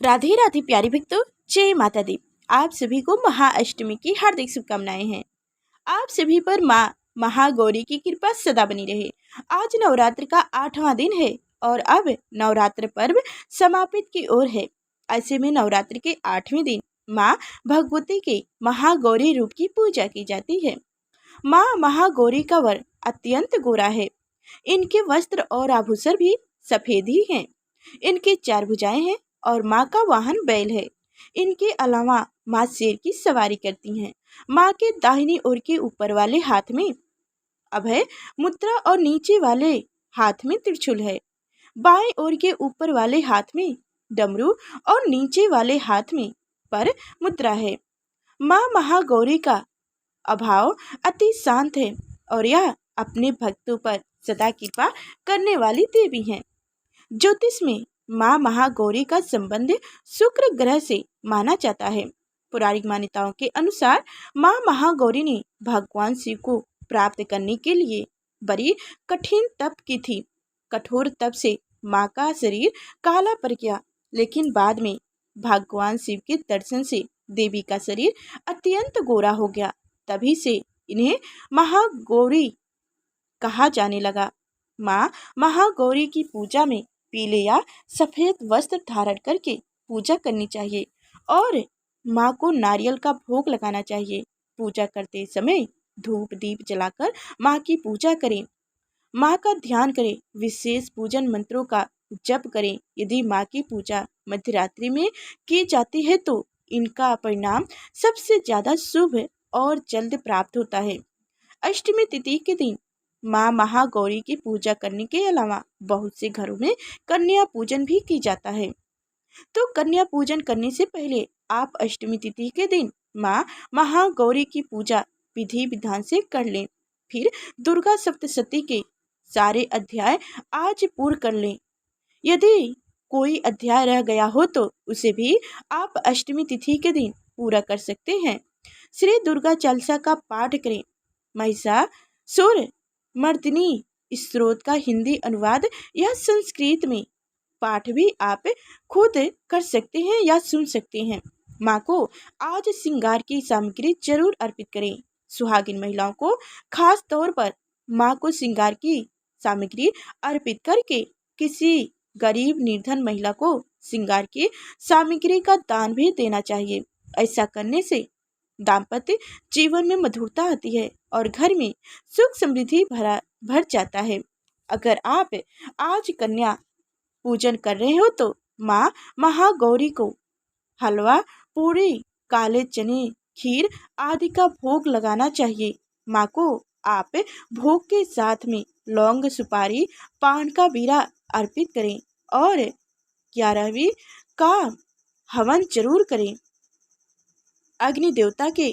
राधे राधे प्यारे भक्तों, जय माता दी। आप सभी को महाअष्टमी की हार्दिक शुभकामनाएं हैं। आप सभी पर माँ महागौरी की कृपा सदा बनी रहे। आज नवरात्र का 8वां दिन है और अब नवरात्र पर्व समापित की ओर है। ऐसे में नवरात्र के 8वें दिन माँ भगवती के महागौरी रूप की पूजा की जाती है। माँ महागौरी का वर अत्यंत गोरा है। इनके वस्त्र और आभूषण भी सफेद ही हैं। इनके 4 भुजाएं हैं और माँ का वाहन बैल है। इनके अलावा माँ शेर की सवारी करती हैं। माँ के दाहिनी ओर के ऊपर वाले हाथ में अभय मुद्रा और नीचे वाले हाथ में त्रिशूल है। बाएं ओर के ऊपर वाले हाथ में डमरू और नीचे वाले हाथ में पर मुद्रा है। माँ महागौरी का अभाव अति शांत है और यह अपने भक्तों पर सदा कृपा करने वाली देवी हैं। ज्योतिष में माँ महागौरी का संबंध शुक्र ग्रह से माना जाता है। पौराणिक मान्यताओं के अनुसार माँ महागौरी ने भगवान शिव को प्राप्त करने के लिए बड़ी कठिन तप की थी। कठोर तप से माँ का शरीर काला पड़ गया, लेकिन बाद में भगवान शिव के दर्शन से देवी का शरीर अत्यंत गोरा हो गया। तभी से इन्हें महागौरी कहा जाने लगा। माँ महागौरी की पूजा में पीले या सफेद वस्त्र धारण करके पूजा करनी चाहिए और माँ को नारियल का भोग लगाना चाहिए। पूजा करते समय धूप दीप जलाकर माँ की पूजा करें। माँ का ध्यान करें। विशेष पूजन मंत्रों का जप करें। यदि माँ की पूजा मध्यरात्रि में की जाती है तो इनका परिणाम सबसे ज्यादा शुभ और जल्द प्राप्त होता है। अष्टमी तिथि के दिन माँ महागौरी की पूजा करने के अलावा बहुत से घरों में कन्या पूजन भी की जाता है। तो कन्या पूजन करने से पहले आप अष्टमी तिथि के दिन माँ महागौरी की पूजा विधि विधान से कर लें। फिर दुर्गा सप्तशती के सारे अध्याय आज पूर्ण कर लें। यदि कोई अध्याय रह गया हो तो उसे भी आप अष्टमी तिथि के दिन पूरा कर सकते हैं। श्री दुर्गा चालीसा का पाठ करें। महिषासुर मर्दिनी स्त्रोत का हिंदी अनुवाद या संस्कृत में पाठ भी आप खुद कर सकते हैं या सुन सकते हैं। माँ को आज श्रृंगार की सामग्री जरूर अर्पित करें। सुहागिन महिलाओं को खास तौर पर माँ को श्रृंगार की सामग्री अर्पित करके किसी गरीब निर्धन महिला को श्रृंगार की सामग्री का दान भी देना चाहिए। ऐसा करने से दाम्पत्य जीवन में मधुरता आती है और घर में सुख समृद्धि भर जाता है। अगर आप आज कन्या पूजन कर रहे हो तो माँ महागौरी को हलवा पूरी काले चने खीर आदि का भोग लगाना चाहिए। माँ को आप भोग के साथ में लौंग सुपारी पान का बीड़ा अर्पित करें और 11वीं का हवन जरूर करें। अग्नि देवता के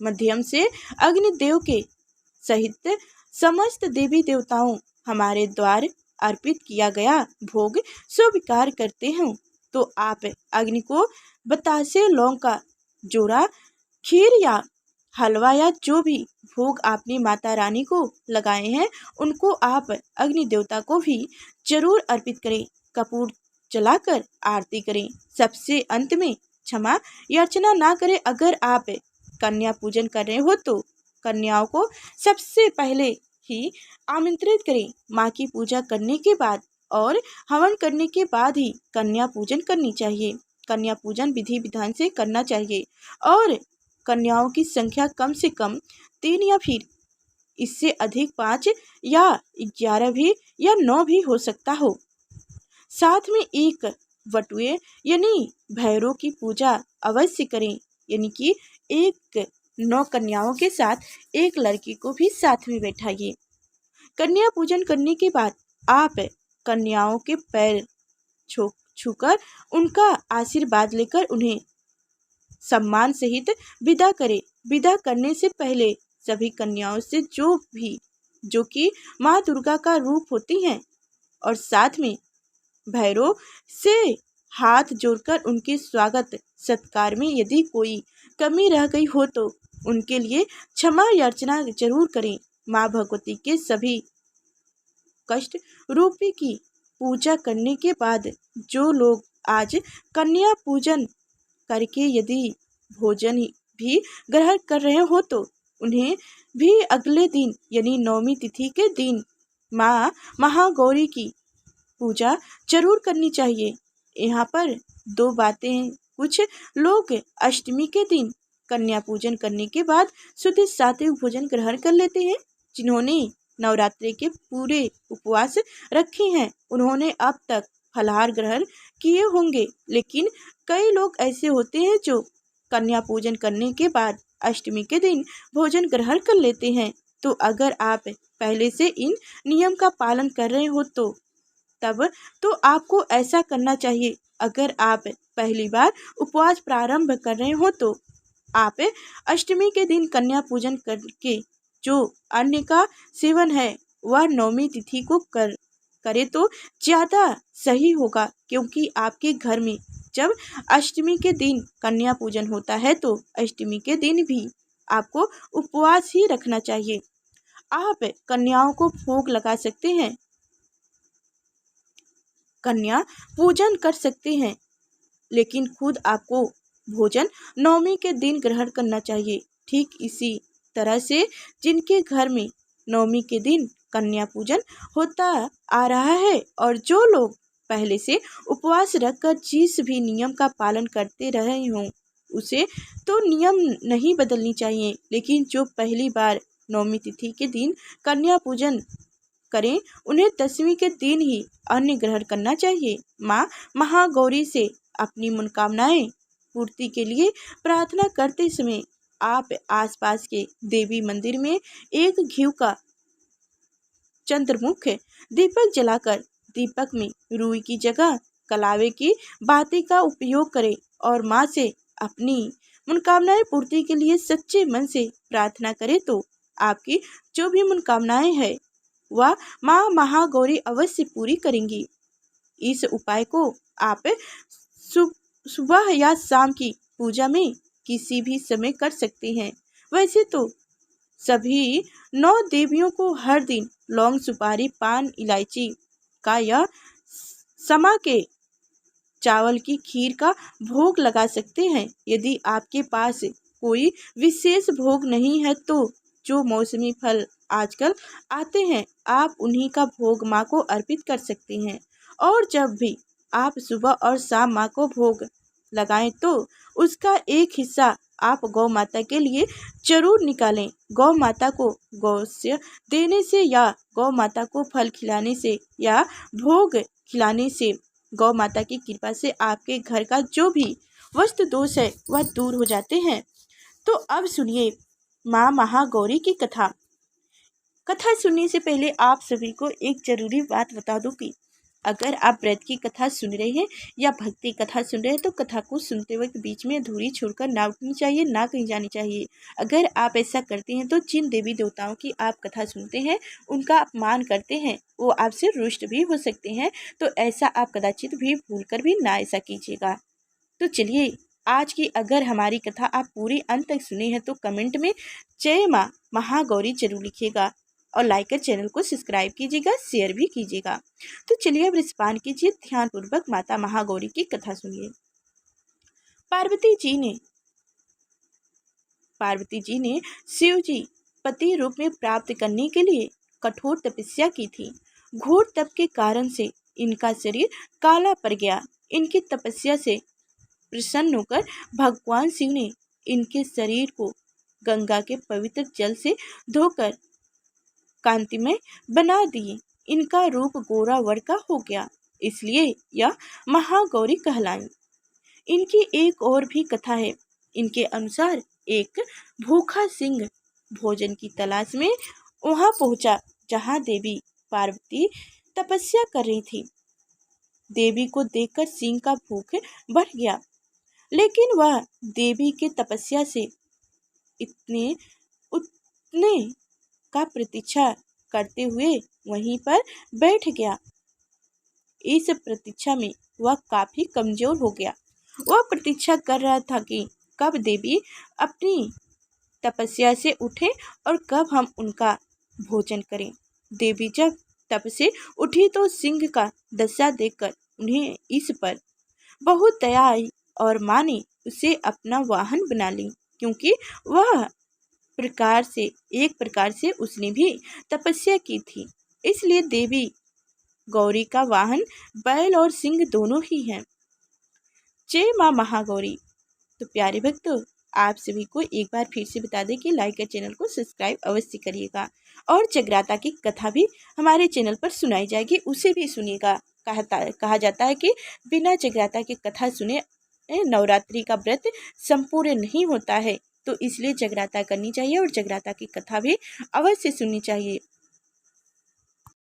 माध्यम से अग्निदेव के सहित समस्त देवी देवताओं हमारे द्वार अर्पित किया गया भोग स्वीकार करते हैं। तो आप अग्नि को बतासे लौंग का जोड़ा खीर या हलवा या जो भी भोग आपने माता रानी को लगाए हैं उनको आप अग्नि देवता को भी जरूर अर्पित करें। कपूर जलाकर आरती करें। सबसे अंत में क्षमा याचना ना करें। अगर आप कन्या पूजन कर रहे हो तो कन्याओं को सबसे पहले ही आमंत्रित करें। माँ की पूजा करने के बाद और हवन करने के बाद ही कन्या पूजन करनी चाहिए। कन्या पूजन विधि विधान से करना चाहिए और कन्याओं की संख्या कम से कम 3 या फिर इससे अधिक 5 या 11 भी या 9 भी हो सकता हो। साथ में एक वटुए यानी भैरव की पूजा अवश्य करें, यानी कि एक 9 कन्याओं के साथ एक लड़की को भी साथ में बैठाइए। कन्या पूजन करने के बाद आप कन्याओं के पैर छूकर उनका आशीर्वाद लेकर उन्हें सम्मान सहित विदा करें। विदा करने से पहले सभी कन्याओं से जो कि माँ दुर्गा का रूप होती हैं और साथ में भैरव से हाथ जोड़कर उनके स्वागत सत्कार में यदि कोई कमी रह गई हो तो उनके लिए क्षमा याचना जरूर करें। माँ भगवती के सभी कष्ट रूपी की पूजा करने के बाद जो लोग आज कन्या पूजन करके यदि भोजन भी ग्रहण कर रहे हो तो उन्हें भी अगले दिन यानी नवमी तिथि के दिन माँ महागौरी की पूजा जरूर करनी चाहिए। यहाँ पर दो बातें हैं। कुछ लोग अष्टमी के दिन कन्या पूजन करने के बाद शुद्ध सात्विक भोजन ग्रहण कर लेते हैं। जिन्होंने नवरात्रि के पूरे उपवास रखे हैं उन्होंने अब तक फलाहार ग्रहण किए होंगे, लेकिन कई लोग ऐसे होते हैं जो कन्या पूजन करने के बाद अष्टमी के दिन भोजन ग्रहण कर लेते हैं। तो अगर आप पहले से इन नियम का पालन कर रहे हो तो तब तो आपको ऐसा करना चाहिए। अगर आप पहली बार उपवास प्रारंभ कर रहे हो तो आप अष्टमी के दिन कन्या पूजन करके जो अन्न का सेवन है वह नवमी तिथि को करे तो ज़्यादा सही होगा, क्योंकि आपके घर में जब अष्टमी के दिन कन्या पूजन होता है तो अष्टमी के दिन भी आपको उपवास ही रखना चाहिए। आप कन्याओं को भोग लगा सकते हैं, कन्या पूजन कर सकते हैं, लेकिन खुद आपको भोजन नवमी के दिन ग्रहण करना चाहिए। ठीक इसी तरह से जिनके घर में नवमी के दिन कन्या पूजन होता आ रहा है और जो लोग पहले से उपवास रखकर जिस भी नियम का पालन करते रहे हों उसे तो नियम नहीं बदलनी चाहिए, लेकिन जो पहली बार नवमी तिथि के दिन कन्या पूजन करें उन्हें दसवीं के दिन ही अन्न ग्रहण करना चाहिए। माँ महागौरी से अपनी मनोकामनाएं पूर्ति के लिए प्रार्थना करते समय आप आसपास के देवी मंदिर में एक घी का चंद्रमुख दीपक जलाकर दीपक में रुई की जगह कलावे की बाती का उपयोग करें और माँ से अपनी मनोकामनाएं पूर्ति के लिए सच्चे मन से प्रार्थना करें तो आपकी जो भी मनोकामनाएं हैं वह माँ महागौरी अवश्य पूरी करेंगी। इस उपाय को आप सुबह या शाम की पूजा में किसी भी समय कर सकते हैं। वैसे तो सभी 9 देवियों को हर दिन लौंग, सुपारी, पान, इलायची का या समा के चावल की खीर का भोग लगा सकते हैं। यदि आपके पास कोई विशेष भोग नहीं है तो जो मौसमी फल आजकल आते हैं आप उन्हीं का भोग माँ को अर्पित कर सकते हैं। और जब भी आप सुबह और शाम माँ को भोग लगाएं तो उसका एक हिस्सा आप गौ माता के लिए जरूर निकालें। गौ माता को गौस्य देने से या गौ माता को फल खिलाने से या भोग खिलाने से गौ माता की कृपा से आपके घर का जो भी वस्तु दोष है वह दूर हो जाते हैं। तो अब सुनिए माँ महागौरी की कथा। कथा सुनने से पहले आप सभी को एक जरूरी बात बता दूं कि अगर आप व्रत की कथा सुन रहे हैं या भक्ति कथा सुन रहे हैं तो कथा को सुनते वक्त बीच में अधूरी छोड़कर ना उठनी चाहिए, ना कहीं जानी चाहिए। अगर आप ऐसा करते हैं तो जिन देवी देवताओं की आप कथा सुनते हैं उनका अपमान करते हैं वो आपसे रुष्ट भी हो सकते हैं। तो ऐसा आप कदाचित भी भूल कर भी ना ऐसा कीजिएगा। तो चलिए आज की अगर हमारी कथा आप पूरी अंत तक सुने हैं तो कमेंट में जय माँ महागौरी जरूर लिखिएगा और लाइक कर चैनल को सब्सक्राइब कीजिएगा, शेयर भी कीजिएगा। तो चलिए अब रिस्पान कीजिए, ध्यानपूर्वक माता महागौरी की कथा सुनिए। पार्वती जी ने शिव जी पति रूप में प्राप्त करने के लिए कठोर तपस्या की थी। घोर तप के कारण से इनका शरीर काला पड़ गया। इनकी तपस्या से प्रसन्न होकर भगवान शिव ने इनके शरीर को गंगा के पवित्र जल से धोकर कांतिमय बना दिए। इनका रूप गोरा वर का हो गया, इसलिए यह महागौरी कहलाई। इनकी एक और भी कथा है। इनके अनुसार एक भूखा सिंह भोजन की तलाश में वहां पहुंचा जहां देवी पार्वती तपस्या कर रही थी। देवी को देखकर सिंह का भूख बढ़ गया, लेकिन वह देवी के तपस्या से उतने का प्रतीक्षा करते हुए वहीं पर बैठ गया। इस प्रतीक्षा में वह काफी कमजोर हो गया। वह प्रतीक्षा कर रहा था कि कब देवी अपनी तपस्या से उठे और कब हम उनका भोजन करें। देवी जब तप से उठी तो सिंह का दशा देखकर उन्हें इस पर बहुत दया आई और माँ ने उसे अपना वाहन बना ली, क्योंकि वह एक प्रकार से उसने भी तपस्या की थी। इसलिए देवी गौरी का वाहन बैल और सिंह दोनों ही हैं। जय माँ महागौरी। तो प्यारे भक्तों, आप सभी को एक बार फिर से बता दें कि लाइक और चैनल को सब्सक्राइब अवश्य करिएगा और जगराता की कथा भी हमारे चैनल पर सुनाई जाएगी, उसे भी सुनिएगा। कहा जाता है कि बिना जगराता की कथा सुने नवरात्रि का व्रत संपूर्ण नहीं होता है। तो इसलिए जगराता करनी चाहिए और जगराता की कथा भी अवश्य सुननी चाहिए।